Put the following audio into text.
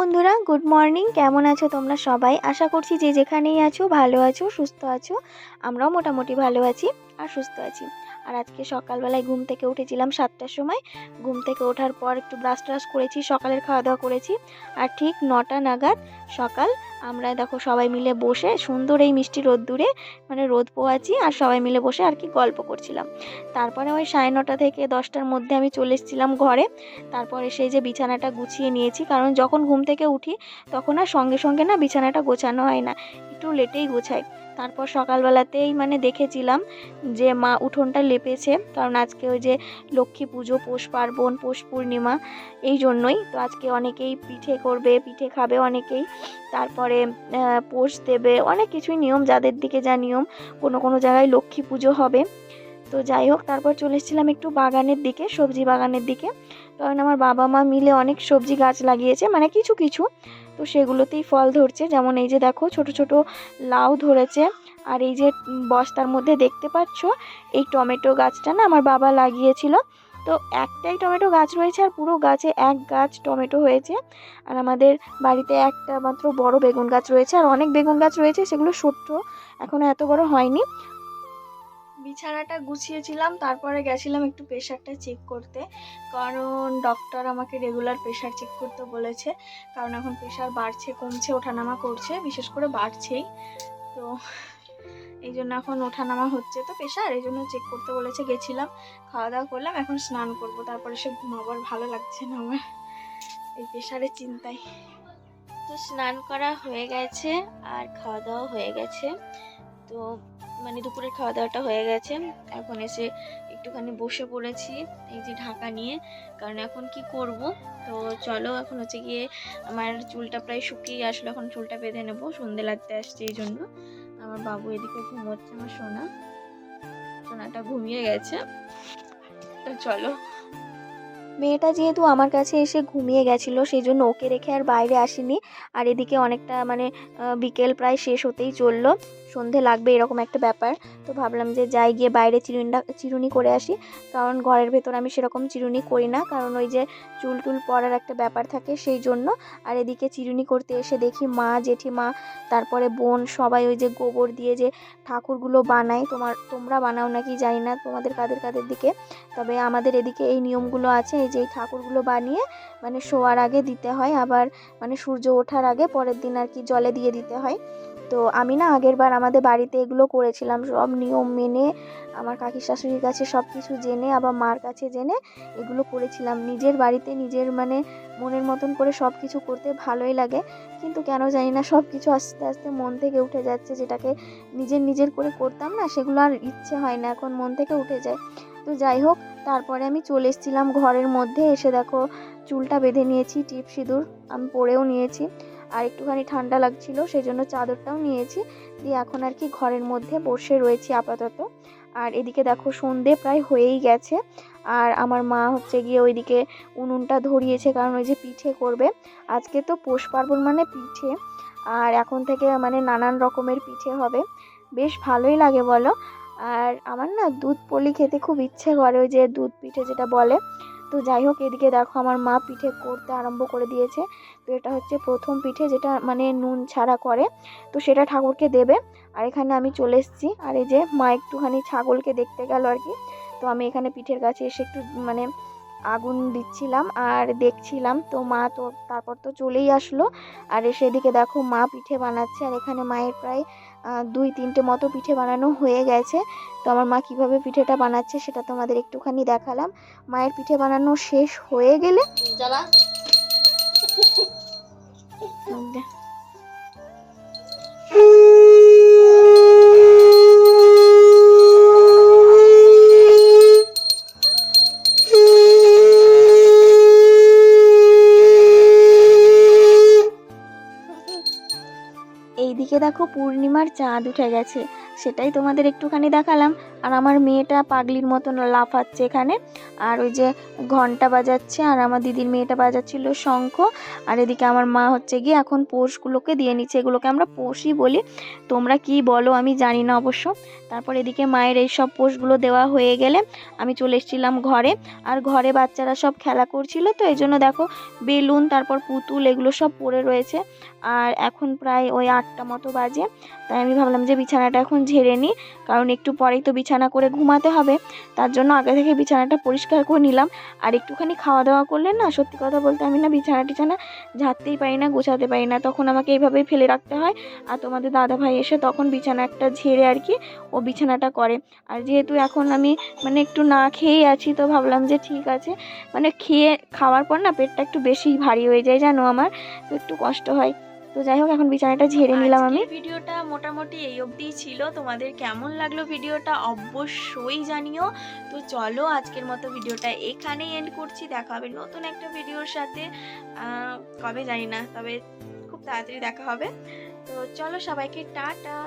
বন্ধুরা, good morning. কেমন আছো তোমরা সবাই? আশা করছি যে যেখানেই আছো ভালো আছো, সুস্থ আছো। আমরাও মোটামুটি ভালো আছি আর সুস্থ আছি। আর আজকে সকালবেলায় ঘুম থেকে উঠেছিলাম 7টার সময়। ঘুম থেকে ওঠার পর একটু ব্রাশ ট্রাশ করেছি, সকালের খাওয়া দাওয়া করেছি। আর ঠিক 9টা নাগাদ সকাল আমরা দেখো সবাই মিলে বসে সুন্দর এই মিষ্টি রোদ্দুরে মানে রোদ পোহাচ্ছি আর সবাই মিলে বসে আর কি গল্প করছিলাম। তারপরে ওই 9:30 থেকে 10টার মধ্যে আমি চলে এসেছিলাম ঘরে। তারপরে সেই যে বিছানাটা গুছিয়ে নিয়েছি, কারণ যখন ঘুম থেকে উঠি তখন আর সঙ্গে সঙ্গে না বিছানাটা গোছানো হয় না, একটু লেটেই গোছাই। তারপর সকালবেলাতেই মানে দেখেছিলাম যে মা উঠোনটা লেপেছে, কারণ আজকে ওই যে লক্ষ্মী পুজো, পৌষ পার্বণ, পৌষ পূর্ণিমা, এই জন্যই তো আজকে অনেকেই পিঠে করবে, পিঠে খাবে অনেকেই। তারপরে পোষ দেবে, অনেক কিছুই নিয়ম, যাদের দিকে যা নিয়ম। কোনো কোনো জায়গায় লক্ষ্মী পুজো হবে। তো যাই হোক, তারপর চলে এসেছিলাম একটু বাগানের দিকে, সবজি বাগানের দিকে। কারণ আমার বাবা মা মিলে অনেক সবজি গাছ লাগিয়েছে, মানে কিছু কিছু। তো সেগুলোতেই ফল ধরছে, যেমন এই যে দেখো ছোট ছোট লাউ ধরেছে। আর এই যে বস্তার মধ্যে দেখতে পাচ্ছ, এই টমেটো গাছটা না আমার বাবা লাগিয়েছিল। তো একটাই টমেটো গাছ রয়েছে আর পুরো গাছে এক গাছ টমেটো হয়েছে। আর আমাদের বাড়িতে একটা মাত্র বড় বেগুন গাছ রয়েছে, আর অনেক বেগুন গাছ রয়েছে, সেগুলো ছোট্ট, এখনো এত বড় হয়নি। বিছানাটা গুছিয়েছিলাম, তারপরে গেছিলাম একটু প্রেশারটা চেক করতে, কারণ ডক্টর আমাকে রেগুলার প্রেশার চেক করতে বলেছে। কারণ এখন প্রেশার বাড়ছে কমছে ওঠানামা করছে, বিশেষ করে বাড়ছেই। তো এই জন্য এখন ওঠানামা হচ্ছে, তো প্রেশার এই জন্য চেক করতে বলেছে। গেছিলাম, খাওয়া দাওয়া করলাম, এখন স্নান করব, তারপরে সে ঘুমাবার, ভালো লাগছে না আমার এই প্রেশারের চিন্তায়। তো স্নান করা হয়ে গেছে আর খাওয়া দাওয়া হয়ে গেছে। তো মানে দুপুরের খাওয়া দাওয়াটা হয়ে গেছে, এখন এসে একটুখানি বসে পড়েছি এই যে ঢাকা নিয়ে, কারণ এখন কি করব। তো চলো, এখন হচ্ছে গিয়ে আমার চুলটা প্রায় শুকিয়ে আসলো, এখন চুলটা বেঁধে নেবো, সন্ধে লাগতে আসছে এই জন্য। আমার বাবু এদিকে ঘুমোচ্ছে, আমার সোনাটা ঘুমিয়ে গেছে। তো চলো, মেয়েটা যেহেতু আমার কাছে এসে ঘুমিয়ে গেছিলো, সেই জন্য ওকে রেখে আর বাইরে আসিনি। আর এদিকে অনেকটা মানে বিকেল প্রায় শেষ হতেই চললো, সন্ধে লাগবে এরকম একটা ব্যাপার। তো ভাবলাম যে যাই, গিয়ে বাইরে চিরুনি করে আসি, কারণ ঘরের ভেতর আমি সেরকম চিরুনি করি না, কারণ ওই যে চুল টুল পড়ার একটা ব্যাপার থাকে সেই জন্য। আর এদিকে চিরুনি করতে এসে দেখি মা, জেঠিমা, তারপরে বোন সবাই ওই যে গোবর দিয়ে যে ঠাকুরগুলো বানায়, তোমরা বানাও নাকি জানি না, তোমাদের কাদের কাদের দিকে। তবে আমাদের এদিকে এই নিয়মগুলো আছে, এই যে এই ঠাকুরগুলো বানিয়ে মানে শোয়ার আগে দিতে হয়, আবার মানে সূর্য ওঠার আগে পরের দিন আর কি জলে দিয়ে দিতে হয়। তো আমি না আগের বার আমাদের বাড়িতে এগুলো করেছিলাম, সব নিয়ম মেনে, আমার কাকির শাশুড়ির কাছে সব কিছু জেনে, আবার মার কাছে জেনে এগুলো করেছিলাম। নিজের বাড়িতে নিজের মানে মনের মতন করে সব কিছু করতে ভালোই লাগে, কিন্তু কেন জানি না সব কিছু আস্তে আস্তে মন থেকে উঠে যাচ্ছে, যেটাকে নিজের করে করতাম না, সেগুলো আর ইচ্ছে হয় না, এখন মন থেকে উঠে যায়। তো যাই হোক, তারপরে আমি চলে এসেছিলাম ঘরের মধ্যে, এসে দেখো চুলটা বেঁধে নিয়েছি, টিপ সিঁদুর আমি পরেও নিয়েছি। আর একটুখানি ঠান্ডা লাগছিল সেই জন্য চাদরটাও নিয়েছি, দিয়ে এখন আর কি ঘরের মধ্যে বসে রয়েছি আপাতত। আর এদিকে দেখো সন্ধে প্রায় হয়েই গেছে, আর আমার মা হচ্ছে গিয়ে ওইদিকে উনুনটা ধরিয়েছে, কারণ ওই যে পিঠে করবে আজকে, তো পৌষ পার্বণ মানে পিঠে। আর এখন থেকে মানে নানান রকমের পিঠে হবে, বেশ ভালোই লাগে বলো। আর আমার না দুধ পুলি খেতে খুব ইচ্ছে করে, ওই যে দুধ পিঠে যেটা বলে। তো যাই হোক, এদিকে দেখো আমার মা পিঠে করতে আরম্ভ করে দিয়েছে। তো এটা হচ্ছে প্রথম পিঠে, যেটা মানে নুন ছাড়া করে, তো সেটা ঠাকুরকে দেবে। আর এখানে আমি চলে এসেছি, আর এই যে মা একটুখানি ছাগলকে দেখতে গেল আর কি। তো আমি এখানে পিঠের কাছে এসে একটু মানে আগুন দিচ্ছিলাম আর দেখছিলাম, তো মা তো তারপর তো চলেই আসলো। আর এসে এদিকে দেখো মা পিঠে বানাচ্ছে, আর এখানে মায়ের প্রায় 2-3টে মতো পিঠে বানানো হয়ে গেছে। তো আমার মা কিভাবে পিঠেটা বানাচ্ছে সেটা তোমাদের একটুখানি দেখালাম। মায়ের পিঠে বানানো শেষ হয়ে গেলে এইদিকে দেখো পূর্ণিমার চাঁদ উঠে গেছে, সেটাই তোমাদের একটুখানি দেখালাম। আর আমার মেয়েটা পাগলির মতন লাফাচ্ছে এখানে, আর ওই যে ঘন্টা বাজাচ্ছে, আর আমার দিদির মেয়েটা বাজাচ্ছিল শঙ্খ। আর এদিকে আমার মা হচ্ছে গিয়ে এখন পোষগুলোকে দিয়ে নিচ্ছে, এগুলোকে আমরা পোষই বলি, তোমরা কি বলো আমি জানি না অবশ্য। তারপর এদিকে মায়ের এই সব পোষগুলো দেওয়া হয়ে গেলে আমি চলে এসেছিলাম ঘরে। আর ঘরে বাচ্চারা সব খেলা করছিল, তো এই জন্য দেখো বেলুন তারপর পুতুল এগুলো সব পড়ে রয়েছে। আর এখন প্রায় ওই 8টা মতো বাজে, তাই আমি ভাবলাম যে বিছানাটা এখন ঝেড়ে নিই, কারণ একটু পরেই তো বিছানা করে ঘুমাতে হবে। তার জন্য আগে থেকে বিছানাটা পরিষ্কার করে নিলাম। আর একটুখানি খাওয়া দাওয়া করলে না, সত্যি কথা বলতে আমি না বিছানা টিছানা ঝাড়তেই পারি না, গোছাতে পারি না, তখন আমাকে এইভাবেই ফেলে রাখতে হয়। আর তোমাদের দাদাভাই এসে তখন বিছানা একটা ঝেড়ে আর কি ও বিছানাটা করে। আর যেহেতু এখন আমি মানে একটু না খেয়েই আছি, তো ভাবলাম যে ঠিক আছে, মানে খাওয়ার পর না পেটটা একটু বেশি ভারী হয়ে যায় জানো আমার, তো একটু কষ্ট হয়। তো যাই হোক এখন বিছানাটা ঝেড়ে নিলাম আমি। ভিডিওটা মোটামুটি এই অবধিই ছিল, তোমাদের কেমন লাগলো ভিডিওটা অবশ্যই জানিও। তো চলো আজকের মতো ভিডিওটা এখানেই এন্ড করছি, দেখা হবে নতুন একটা ভিডিওর সাথে। কবে জানি না, তবে খুব তাড়াতাড়ি দেখা হবে। তো চলো সবাইকে টাটা।